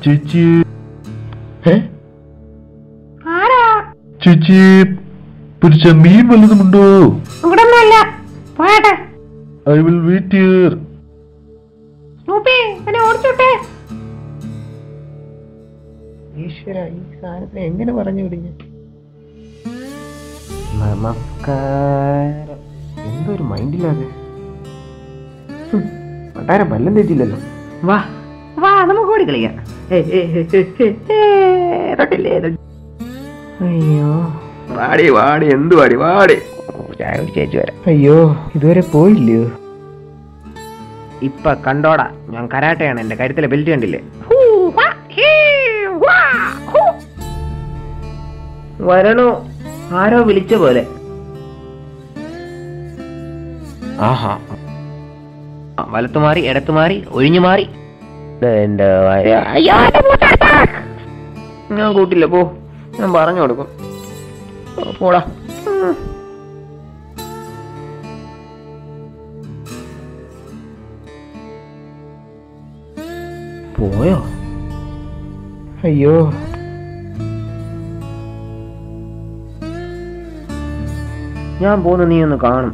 ചേച്ചി ചേച്ചി പിടിച്ച മീൻ വല്ലതുമുണ്ടോ? I will wait here. ഈശ്വര, ഈ സാധനത്തെ എങ്ങനെ പറഞ്ഞു വിടിഞ്ഞ? നമസ്കാരം. എന്തൊരു മൈൻഡില്ലാതെ. പണ്ടാരം വല്ലം തെറ്റില്ലല്ലോ. വാ വാ, നമുക്ക് ഓടി കളിക്കാം. അയ്യോ വാടി വാടി, എന്ത് വാടി വാടി. ചായ കുടിച്ചേച്ചു വരാം. അയ്യോ, ഇതുവരെ പോയില്ലയോ? ഇപ്പൊ കണ്ടോടാ, ഞാൻ കരാട്ടയാണ്. എന്റെ കരുത്തിലെ ബെൽറ്റ് കണ്ടില്ലേ? വരണോ? ആരോ വിളിച്ച പോലെ. ആഹാ, വലത്തുമാറി, ഇടത്തുമാറി, ഒഴിഞ്ഞു മാറി. ഞാൻ കൂട്ടില്ല, പോ. ഞാൻ പറഞ്ഞു കൊടുക്കും. പോടാ. പോയോ? അയ്യോ, ഞാൻ പോന്ന് നീ ഒന്ന് കാണും.